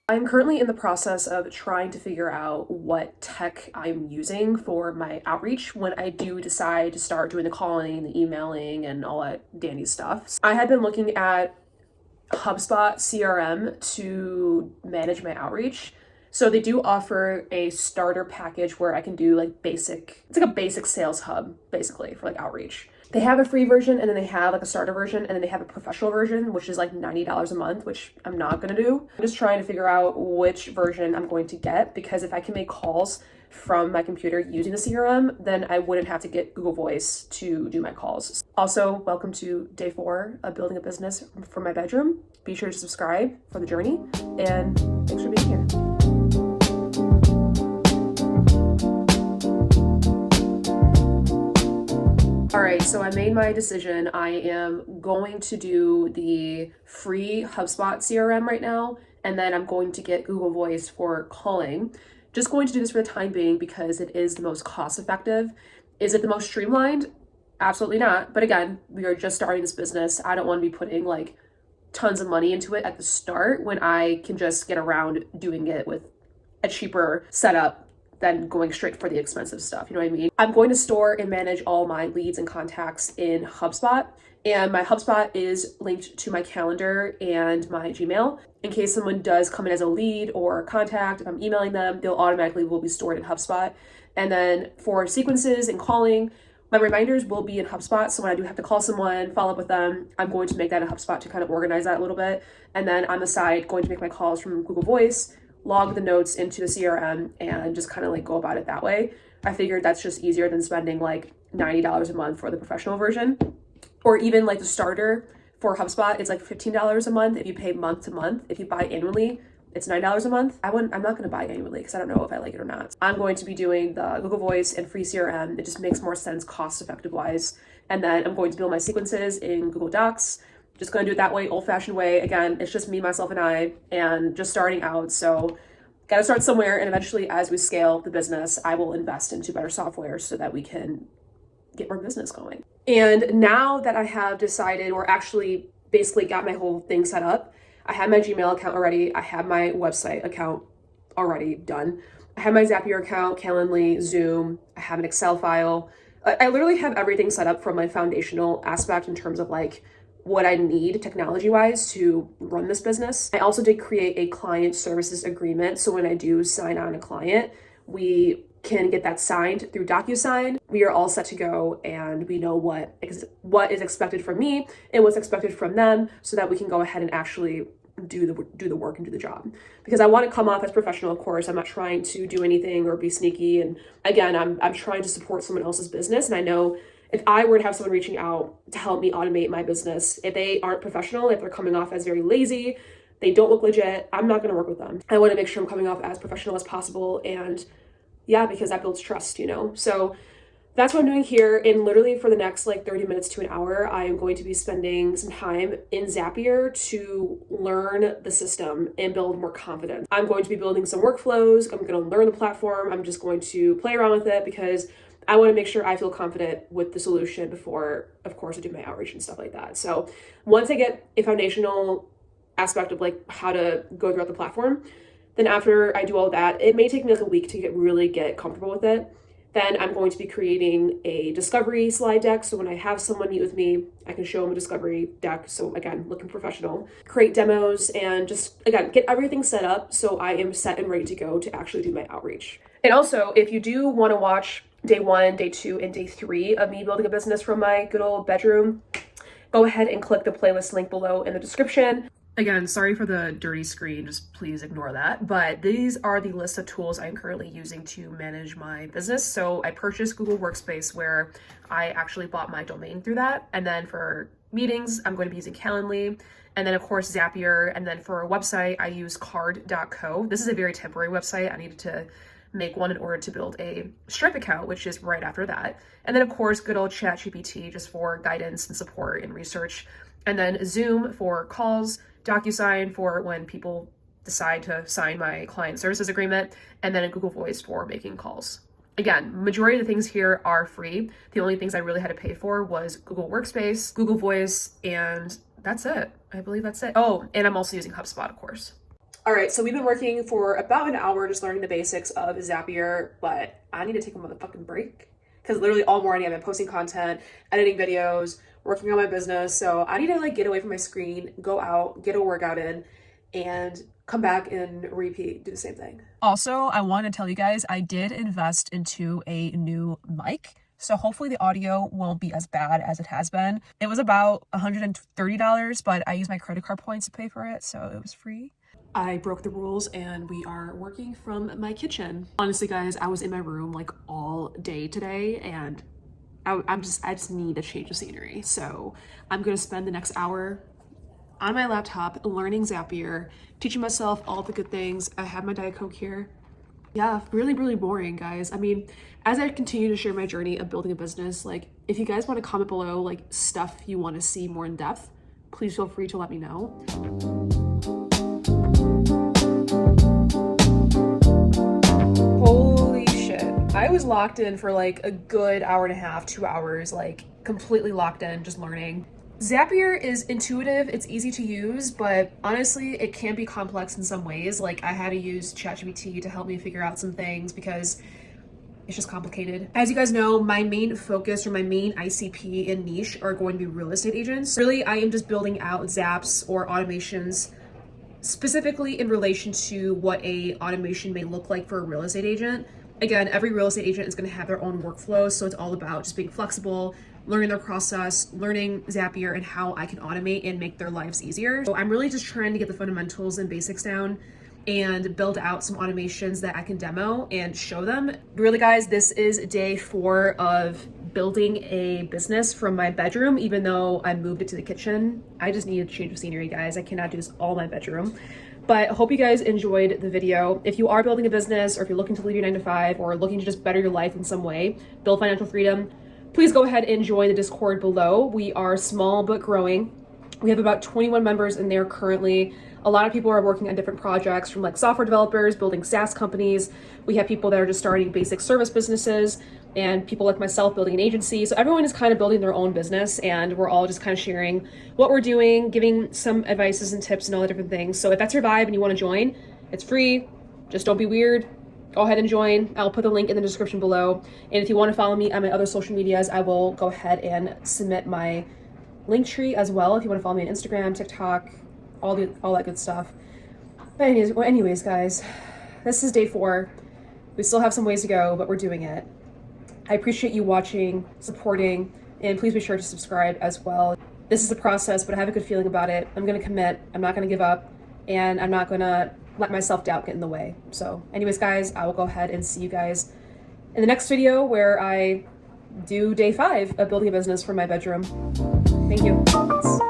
I'm currently in the process of trying to figure out what tech I'm using for my outreach when I do decide to start doing the calling, the emailing, and all that dandy stuff. I had been looking at HubSpot CRM to manage my outreach. So they do offer a starter package where I can do like it's like a basic sales hub basically for like outreach. They have a free version and then they have like a starter version and then they have a professional version, which is like $90 a month, which I'm not gonna do. I'm just trying to figure out which version I'm going to get because if I can make calls from my computer using the CRM, then I wouldn't have to get Google Voice to do my calls. Also, welcome to day 4 of building a business from my bedroom. Be sure to subscribe for the journey and thanks for being here. All right, so I made my decision. I am going to do the free HubSpot CRM right now, and then I'm going to get Google Voice for calling. Just going to do this for the time being because it is the most cost effective. Is it the most streamlined? Absolutely not. But again, we are just starting this business. I don't want to be putting like tons of money into it at the start when I can just get around doing it with a cheaper setup than going straight for the expensive stuff. You know what I mean? I'm going to store and manage all my leads and contacts in HubSpot. And my HubSpot is linked to my calendar and my Gmail. In case someone does come in as a lead or a contact, if I'm emailing them, they'll automatically will be stored in HubSpot. And then for sequences and calling, my reminders will be in HubSpot. So when I do have to call someone, follow up with them, I'm going to make that in HubSpot to kind of organize that a little bit. And then on the side, going to make my calls from Google Voice, log the notes into the CRM and just kind of like go about it that way. I figured that's just easier than spending like $90 a month for the professional version. Or even like the starter for HubSpot, it's like $15 a month if you pay month to month. If you buy annually, it's $9 a month. I'm not going to buy annually because I don't know if I like it or not. I'm going to be doing the Google Voice and free CRM. It just makes more sense cost effective wise. And then I'm going to build my sequences in Google Docs. Just going to do it that way, old fashioned way. Again, it's just me, myself, and I, and just starting out. So got to start somewhere. And eventually, as we scale the business, I will invest into better software so that we can get more business going. And now that I have decided, or actually basically got my whole thing set up, I have my Gmail account already. I have my website account already done. I have my Zapier account, Calendly, Zoom. I have an Excel file. I literally have everything set up from my foundational aspect in terms of like what I need technology wise to run this business. I also did create a client services agreement. So when I do sign on a client, we can get that signed through DocuSign. We are all set to go and we know what is expected from me and what's expected from them so that we can go ahead and actually do the work and do the job. Because I want to come off as professional, of course. I'm not trying to do anything or be sneaky. And again, I'm trying to support someone else's business. And I know if I were to have someone reaching out to help me automate my business, if they aren't professional, if they're coming off as very lazy, they don't look legit, I'm not going to work with them. I want to make sure I'm coming off as professional as possible. And yeah, because that builds trust, you know? So that's what I'm doing here. And literally for the next like 30 minutes to an hour, I am going to be spending some time in Zapier to learn the system and build more confidence. I'm going to be building some workflows. I'm going to learn the platform. I'm just going to play around with it because I want to make sure I feel confident with the solution before, of course, I do my outreach and stuff like that. So once I get a foundational aspect of like how to go throughout the platform, then after I do all that, it may take me like a week to really get comfortable with it. Then I'm going to be creating a discovery slide deck. So when I have someone meet with me, I can show them a discovery deck. So again, looking professional, create demos and just, again, get everything set up so I am set and ready to go to actually do my outreach. And also, if you do want to watch day 1, day 2, and day 3 of me building a business from my good old bedroom, go ahead and click the playlist link below in the description. Again, sorry for the dirty screen, just please ignore that. But these are the list of tools I'm currently using to manage my business. So I purchased Google Workspace where I actually bought my domain through that. And then for meetings, I'm going to be using Calendly. And then of course Zapier. And then for a website, I use card.co. This is a very temporary website. I needed to make one in order to build a Stripe account, which is right after that. And then of course, good old ChatGPT just for guidance and support and research. And then Zoom for calls, DocuSign for when people decide to sign my client services agreement, and then a Google Voice for making calls. Again, majority of the things here are free. The only things I really had to pay for was Google Workspace, Google Voice, and that's it. I believe that's it. Oh, and I'm also using HubSpot, of course. All right, so we've been working for about an hour just learning the basics of Zapier, but I need to take a motherfucking break because literally all morning I've been posting content, editing videos, working on my business. So I need to like get away from my screen, go out, get a workout in, and come back and repeat, do the same thing. Also, I want to tell you guys, I did invest into a new mic. So hopefully the audio won't be as bad as it has been. It was about $130, but I used my credit card points to pay for it, so it was free. I broke the rules and we are working from my kitchen. Honestly, guys, I was in my room like all day today and I just need a change of scenery. So I'm gonna spend the next hour on my laptop learning Zapier, teaching myself all the good things. I have my Diet Coke here. Yeah, really, really boring, guys. I mean, as I continue to share my journey of building a business, like if you guys want to comment below like stuff you want to see more in depth, please feel free to let me know. Holy shit. I was locked in for like a good hour and a half, 2 hours, like completely locked in, just learning. Zapier is intuitive, it's easy to use, but honestly, it can be complex in some ways. Like I had to use ChatGPT to help me figure out some things because it's just complicated. As you guys know, my main focus or my main ICP and niche are going to be real estate agents. Really, I am just building out Zaps or automations specifically in relation to what a automation may look like for a real estate agent. Again, every real estate agent is going to have their own workflow, so it's all about just being flexible, learning their process, learning Zapier and how I can automate and make their lives easier. So I'm really just trying to get the fundamentals and basics down and build out some automations that I can demo and show them. Really, guys, this is day 4 of building a business from my bedroom, even though I moved it to the kitchen. I just need a change of scenery, guys. I cannot do this all in my bedroom. But I hope you guys enjoyed the video. If you are building a business or if you're looking to leave your 9-to-5 or looking to just better your life in some way, build financial freedom, please go ahead and join the Discord below. We are small but growing. We have about 21 members in there currently. A lot of people are working on different projects, from like software developers, building SaaS companies. We have people that are just starting basic service businesses, and people like myself building an agency. So everyone is kind of building their own business, and we're all just kind of sharing what we're doing, giving some advices and tips and all the different things. So if that's your vibe and you want to join, it's free. Just don't be weird. Go ahead and join. I'll put the link in the description below. And if you want to follow me on my other social medias, I will go ahead and submit my link tree as well. If you want to follow me on Instagram, TikTok, all that good stuff. But anyways, guys, this is day 4. We still have some ways to go, but we're doing it. I appreciate you watching, supporting, and please be sure to subscribe as well. This is a process, but I have a good feeling about it. I'm going to commit. I'm not going to give up, and I'm not going to let my self-doubt get in the way. So anyways, guys, I will go ahead and see you guys in the next video where I do day 5 of building a business from my bedroom. Thank you. Thanks.